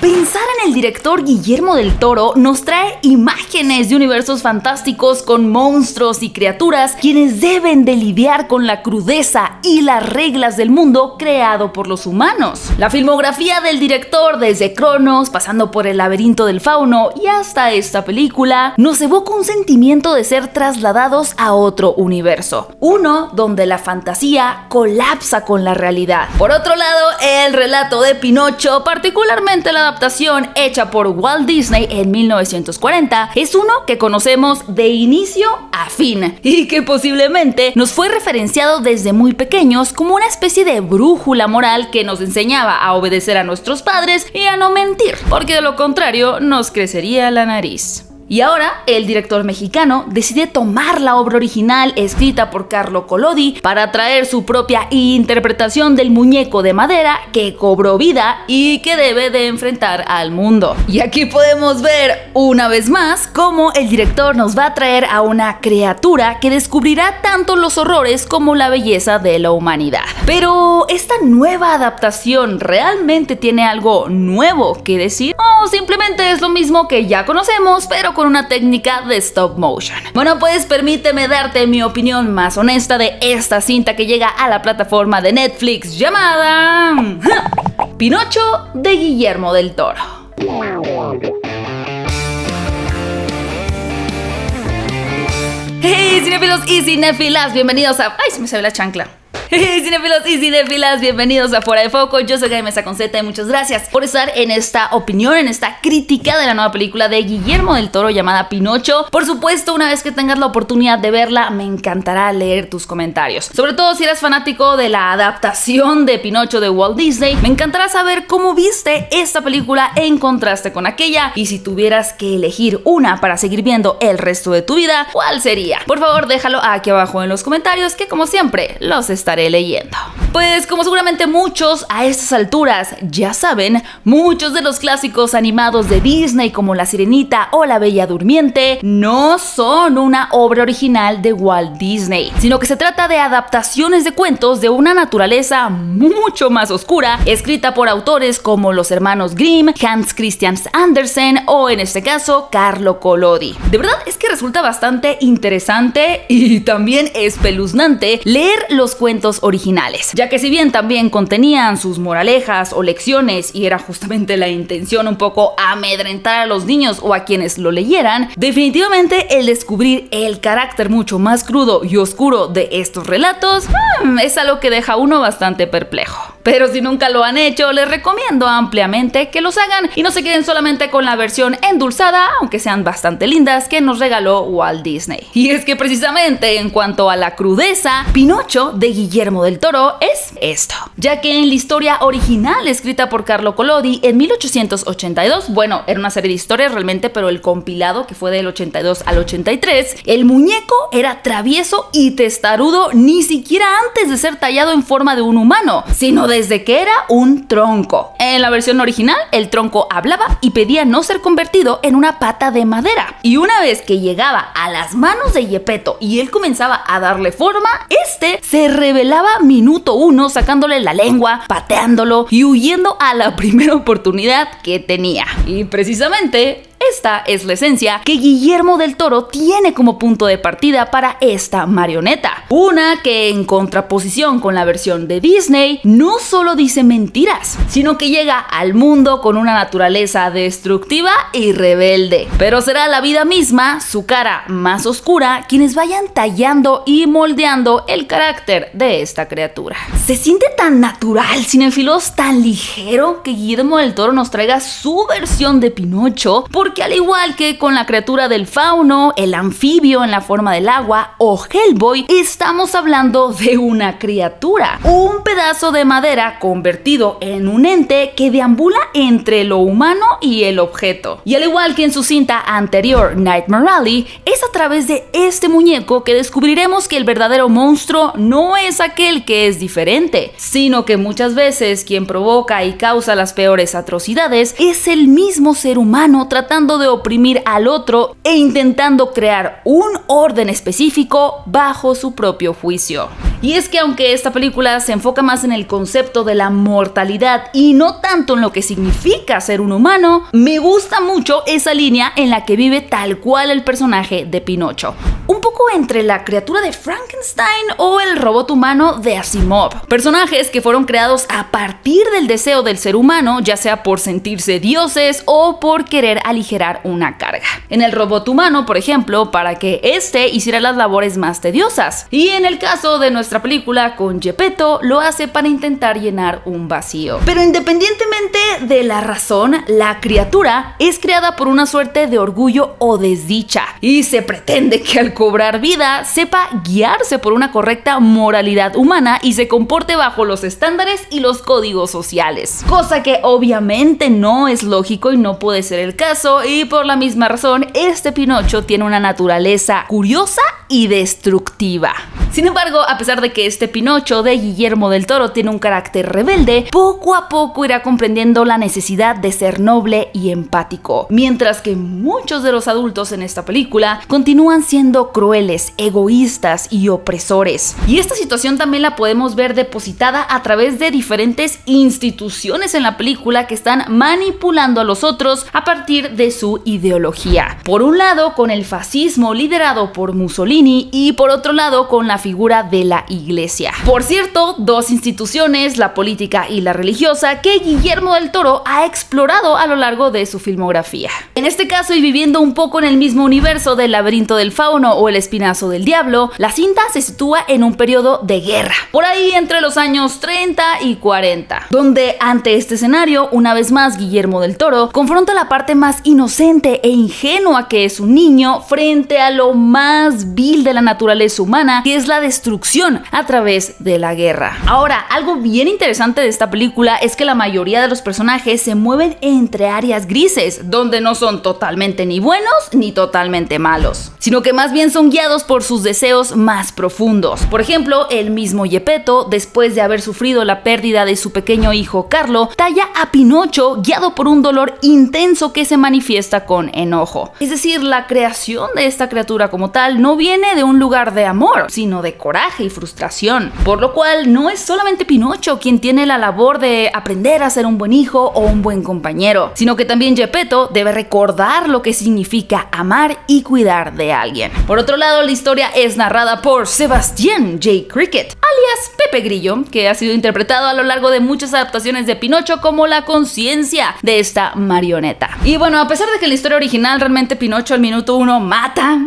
Pensar en el director Guillermo del Toro nos trae imágenes de universos fantásticos con monstruos y criaturas quienes deben de lidiar con la crudeza y las reglas del mundo creado por los humanos. La filmografía del director, desde Cronos, pasando por El laberinto del fauno y hasta esta película, nos evoca un sentimiento de ser trasladados a otro universo, uno donde la fantasía colapsa con la realidad. Por otro lado, el relato de Pinocho, particularmente la adaptación hecha por Walt Disney en 1940, es uno que conocemos de inicio a fin y que posiblemente nos fue referenciado desde muy pequeños como una especie de brújula moral que nos enseñaba a obedecer a nuestros padres y a no mentir, porque de lo contrario nos crecería la nariz. Y ahora, el director mexicano decide tomar la obra original escrita por Carlo Collodi para traer su propia interpretación del muñeco de madera que cobró vida y que debe de enfrentar al mundo. Y aquí podemos ver una vez más cómo el director nos va a traer a una criatura que descubrirá tanto los horrores como la belleza de la humanidad. Pero, ¿esta nueva adaptación realmente tiene algo nuevo que decir? ¿O simplemente es lo mismo que ya conocemos, pero con una técnica de stop motion? Bueno, pues permíteme darte mi opinión más honesta de esta cinta que llega a la plataforma de Netflix llamada Pinocho de Guillermo del Toro. Hey, cinéfilos y cinéfilas, bienvenidos a... ¡Ay, se me sale la chancla! Cinéfilos y cinéfilas, bienvenidos a Fuera de Foco. Yo soy Gaby Mesa con Z y muchas gracias por estar en esta opinión, en esta crítica de la nueva película de Guillermo del Toro llamada Pinocho. Por supuesto, una vez que tengas la oportunidad de verla, me encantará leer tus comentarios. Sobre todo si eres fanático de la adaptación de Pinocho de Walt Disney, me encantará saber cómo viste esta película en contraste con aquella, y si tuvieras que elegir una para seguir viendo el resto de tu vida, ¿cuál sería? Por favor, déjalo aquí abajo en los comentarios, que como siempre los estaré leyendo. Pues como seguramente muchos a estas alturas ya saben, muchos de los clásicos animados de Disney como La Sirenita o La Bella Durmiente no son una obra original de Walt Disney, sino que se trata de adaptaciones de cuentos de una naturaleza mucho más oscura, escrita por autores como los hermanos Grimm, Hans Christian Andersen o en este caso Carlo Collodi. De verdad es que resulta bastante interesante y también espeluznante leer los cuentos originales, ya que si bien también contenían sus moralejas o lecciones y era justamente la intención un poco amedrentar a los niños o a quienes lo leyeran, definitivamente el descubrir el carácter mucho más crudo y oscuro de estos relatos es algo que deja a uno bastante perplejo. Pero si nunca lo han hecho, les recomiendo ampliamente que los hagan y no se queden solamente con la versión endulzada, aunque sean bastante lindas, que nos regaló Walt Disney. Y es que precisamente en cuanto a la crudeza, Pinocho de Guillermo del Toro es esto, ya que en la historia original escrita por Carlo Collodi en 1882, bueno, era una serie de historias realmente, pero el compilado que fue del 82 al 83, el muñeco era travieso y testarudo ni siquiera antes de ser tallado en forma de un humano, sino desde que era un tronco. En la versión original, el tronco hablaba y pedía no ser convertido en una pata de madera. Y una vez que llegaba a las manos de Geppetto y él comenzaba a darle forma, este se revelaba minuto uno, sacándole la lengua, pateándolo y huyendo a la primera oportunidad que tenía. Y precisamente esta es la esencia que Guillermo del Toro tiene como punto de partida para esta marioneta. Una que, en contraposición con la versión de Disney, no solo dice mentiras, sino que llega al mundo con una naturaleza destructiva y rebelde. Pero será la vida misma, su cara más oscura, quienes vayan tallando y moldeando el carácter de esta criatura. Se siente tan natural, cinéfilos, tan ligero, que Guillermo del Toro nos traiga su versión de Pinocho, porque al igual que con la criatura del fauno, el anfibio en la forma del agua o Hellboy, estamos hablando de una criatura, un pedazo de madera convertido en un ente que deambula entre lo humano y el objeto. Y al igual que en su cinta anterior, Nightmare Alley, es a través de este muñeco que descubriremos que el verdadero monstruo no es aquel que es diferente, sino que muchas veces quien provoca y causa las peores atrocidades es el mismo ser humano tratando de oprimir al otro e intentando crear un orden específico bajo su propio juicio. Y es que aunque esta película se enfoca más en el concepto de la mortalidad y no tanto en lo que significa ser un humano, me gusta mucho esa línea en la que vive tal cual el personaje de Pinocho. Un poco entre la criatura de Frankenstein o el robot humano de Asimov. Personajes que fueron creados a partir del deseo del ser humano, ya sea por sentirse dioses o por querer aligerar una carga. En el robot humano, por ejemplo, para que éste hiciera las labores más tediosas. Y en el caso de nuestra película con Geppetto, lo hace para intentar llenar un vacío. Pero independientemente de la razón, la criatura es creada por una suerte de orgullo o desdicha. Y se pretende que al cobrar vida sepa guiarse por una correcta moralidad humana y se comporte bajo los estándares y los códigos sociales. Cosa que obviamente no es lógico y no puede ser el caso, y por la misma razón, este Pinocho tiene una naturaleza curiosa y destructiva. Sin embargo, a pesar de que este Pinocho de Guillermo del Toro tiene un carácter rebelde, poco a poco irá comprendiendo la necesidad de ser noble y empático, mientras que muchos de los adultos en esta película continúan siendo crueles, egoístas y opresores. Y esta situación también la podemos ver depositada a través de diferentes instituciones en la película que están manipulando a los otros a partir de su ideología. Por un lado, con el fascismo liderado por Mussolini, y por otro lado, con la figura de la iglesia. Por cierto, dos instituciones, la política y la religiosa, que Guillermo del Toro ha explorado a lo largo de su filmografía. En este caso, y viviendo un poco en el mismo universo del Laberinto del Fauno o El Espinazo del Diablo, la cinta se sitúa en un periodo de guerra, por ahí entre los años 30 y 40, donde ante este escenario, una vez más Guillermo del Toro confronta la parte más inocente e ingenua que es un niño frente a lo más vil de la naturaleza humana, que es la destrucción a través de la guerra. Ahora, algo bien interesante de esta película es que la mayoría de los personajes se mueven entre áreas grises, donde no son totalmente ni buenos ni totalmente malos, sino que más bien son guiados por sus deseos más profundos. Por ejemplo, el mismo Geppetto, después de haber sufrido la pérdida de su pequeño hijo Carlo, talla a Pinocho guiado por un dolor intenso que se manifiesta con enojo. Es decir, la creación de esta criatura como tal no viene de un lugar de amor, sino de coraje y frustración, por lo cual no es solamente Pinocho quien tiene la labor de aprender a ser un buen hijo o un buen compañero, sino que también Geppetto debe recordar lo que significa amar y cuidar de alguien. Por otro lado, la historia es narrada por Sebastián J. Cricket, alias Pepe Grillo, que ha sido interpretado a lo largo de muchas adaptaciones de Pinocho como la conciencia de esta marioneta. Y bueno, a pesar de que la historia original realmente Pinocho al minuto 1 mata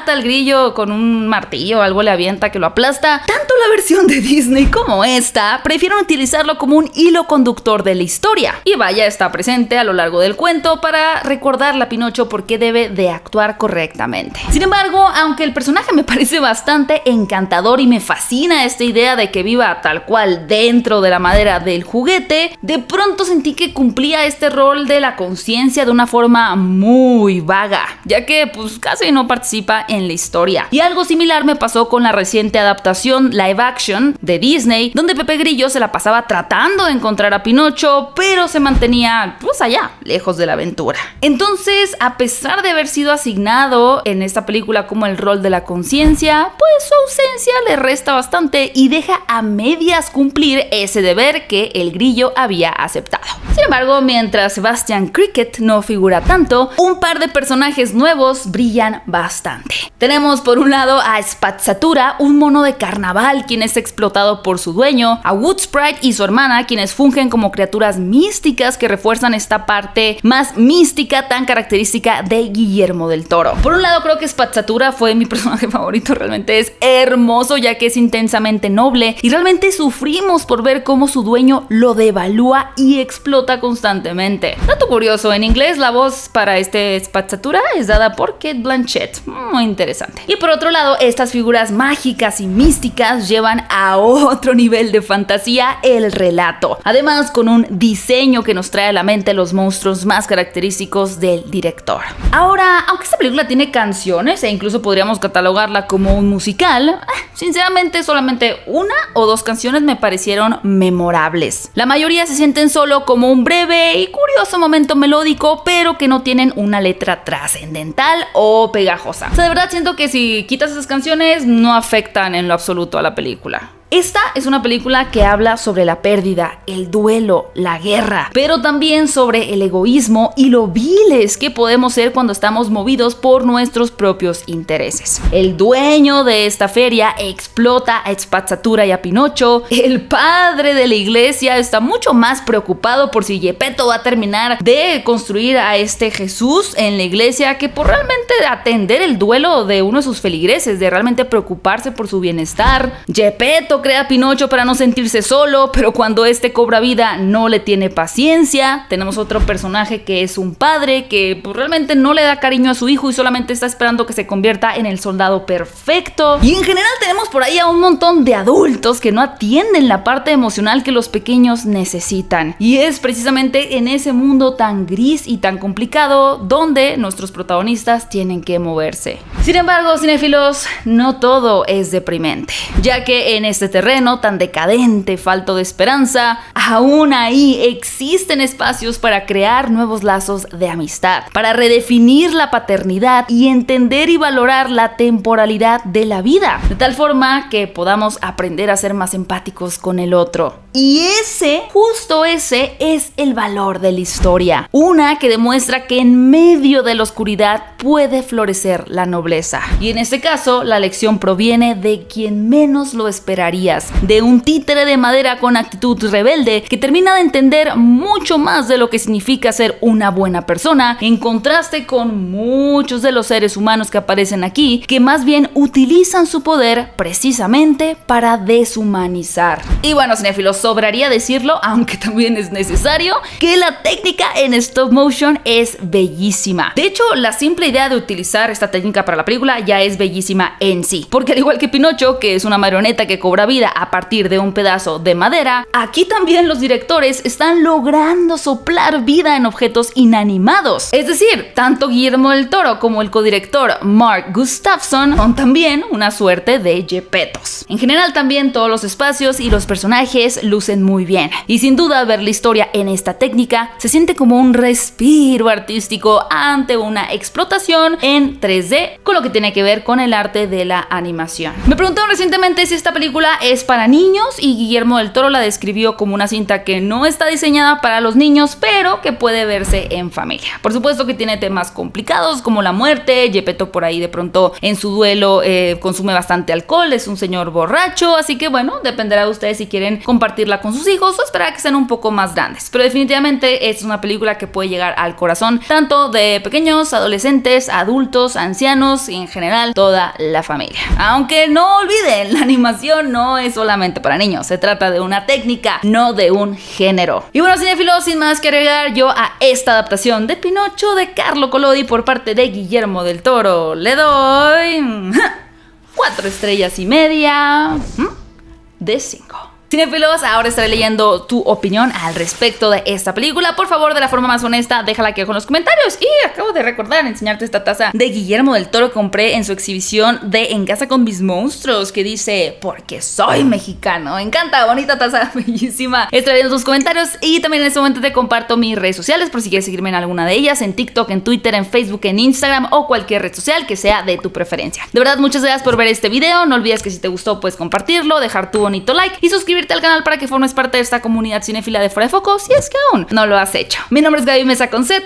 al grillo con un martillo o algo le avienta que lo aplasta, tanto la versión de Disney como esta prefieren utilizarlo como un hilo conductor de la historia. Y vaya, está presente a lo largo del cuento para recordarle a Pinocho por qué debe de actuar correctamente. Sin embargo, aunque el personaje me parece bastante encantador y me fascina esta idea de que viva tal cual dentro de la madera del juguete, de pronto sentí que cumplía este rol de la conciencia de una forma muy vaga, ya que pues casi no participa en la historia. Y algo similar me pasó con la reciente adaptación live action de Disney, donde Pepe Grillo se la pasaba tratando de encontrar a Pinocho, pero se mantenía pues allá, lejos de la aventura. Entonces, a pesar de haber sido asignado en esta película como el rol de la conciencia, pues su ausencia le resta bastante y deja a medias cumplir ese deber que el grillo había aceptado. Sin embargo, mientras Sebastián Cricket no figura tanto, un par de personajes nuevos brillan bastante. Tenemos por un lado a Spazzatura, un mono de carnaval quien es explotado por su dueño, a Wood Sprite y su hermana, quienes fungen como criaturas místicas que refuerzan esta parte más mística tan característica de Guillermo del Toro. Por un lado, creo que Spazzatura fue mi personaje favorito, realmente es hermoso ya que es intensamente noble y realmente sufrimos por ver cómo su dueño lo devalúa y explota constantemente. Dato curioso, en inglés la voz para este Spazzatura es dada por Cate Blanchett, muy interesante. Y por otro lado, estas figuras mágicas y místicas llevan a otro nivel de fantasía el relato, además con un diseño que nos trae a la mente los monstruos más característicos del director. Ahora, aunque esta película tiene canciones e incluso podríamos catalogarla como un musical, sinceramente solamente una o dos canciones me parecieron memorables. La mayoría se sienten solo como un breve y curioso momento melódico, pero que no tienen una letra trascendental o pegajosa. O sea, de verdad siento que si quitas esas canciones no afectan en lo absoluto a la película. Esta es una película que habla sobre la pérdida, el duelo, la guerra, pero también sobre el egoísmo y lo viles que podemos ser cuando estamos movidos por nuestros propios intereses. El dueño de esta feria explota a Spazzatura y a Pinocho. El padre de la iglesia está mucho más preocupado por si Geppetto va a terminar de construir a este Jesús en la iglesia que por realmente atender el duelo de uno de sus feligreses, de realmente preocuparse por su bienestar. Geppetto crea a Pinocho para no sentirse solo, pero cuando este cobra vida no le tiene paciencia. Tenemos otro personaje que es un padre que pues, realmente no le da cariño a su hijo y solamente está esperando que se convierta en el soldado perfecto. Y en general tenemos por ahí a un montón de adultos que no atienden la parte emocional que los pequeños necesitan. Y es precisamente en ese mundo tan gris y tan complicado donde nuestros protagonistas tienen que moverse. Sin embargo, cinéfilos, no todo es deprimente, ya que en este terreno tan decadente, falto de esperanza, aún ahí existen espacios para crear nuevos lazos de amistad, para redefinir la paternidad y entender y valorar la temporalidad de la vida, de tal forma que podamos aprender a ser más empáticos con el otro. Y justo ese es el valor de la historia, una que demuestra que en medio de la oscuridad puede florecer la nobleza. Y en este caso, la lección proviene de quien menos lo esperarías, de un títere de madera con actitud rebelde que termina de entender mucho más de lo que significa ser una buena persona, en contraste con muchos de los seres humanos que aparecen aquí, que más bien utilizan su poder precisamente para deshumanizar. Y bueno, cinéfilos, sobraría decirlo, aunque también es necesario, que la técnica en stop motion es bellísima. De hecho, la simple idea de utilizar esta técnica para la película ya es bellísima en sí, porque al igual que Pinocho, que es una marioneta que cobra vida a partir de un pedazo de madera, aquí también los directores están logrando soplar vida en objetos inanimados. Es decir, tanto Guillermo del Toro como el codirector Mark Gustafson son también una suerte de Geppettos. En general, también todos los espacios y los personajes lucen muy bien, y sin duda ver la historia en esta técnica se siente como un respiro artístico ante una explotación en 3D, con lo que tiene que ver con el arte de la animación. Me preguntaron recientemente si esta película es para niños y Guillermo del Toro la describió como una cinta que no está diseñada para los niños, pero que puede verse en familia. Por supuesto que tiene temas complicados como la muerte. Geppetto por ahí de pronto en su duelo consume bastante alcohol, es un señor borracho, así que bueno, dependerá de ustedes si quieren compartirla con sus hijos o esperar a que sean un poco más grandes. Pero definitivamente es una película que puede llegar al corazón tanto de pequeños, adolescentes, adultos, ancianos y en general toda la familia. Aunque no olviden, la animación no es solamente para niños, se trata de una técnica, no de un género. Y bueno, cinéfilos, sin más que agregar, yo a esta adaptación de Pinocho de Carlo Collodi por parte de Guillermo del Toro le doy 4 estrellas y media de 5. Cinéfilos, ahora estaré leyendo tu opinión al respecto de esta película. Por favor, de la forma más honesta, déjala aquí con los comentarios. Y acabo de recordar enseñarte esta taza de Guillermo del Toro que compré en su exhibición de En Casa con Mis Monstruos, que dice, porque soy mexicano. Me encanta, bonita taza, bellísima. Estaré leyendo tus comentarios y también en este momento te comparto mis redes sociales por si quieres seguirme en alguna de ellas, en TikTok, en Twitter, en Facebook, en Instagram o cualquier red social que sea de tu preferencia. De verdad, muchas gracias por ver este video. No olvides que si te gustó, puedes compartirlo, dejar tu bonito like y suscribirte al canal para que formes parte de esta comunidad cinéfila de Fuera de Foco si es que aún no lo has hecho. Mi nombre es Gaby Mesa con Z.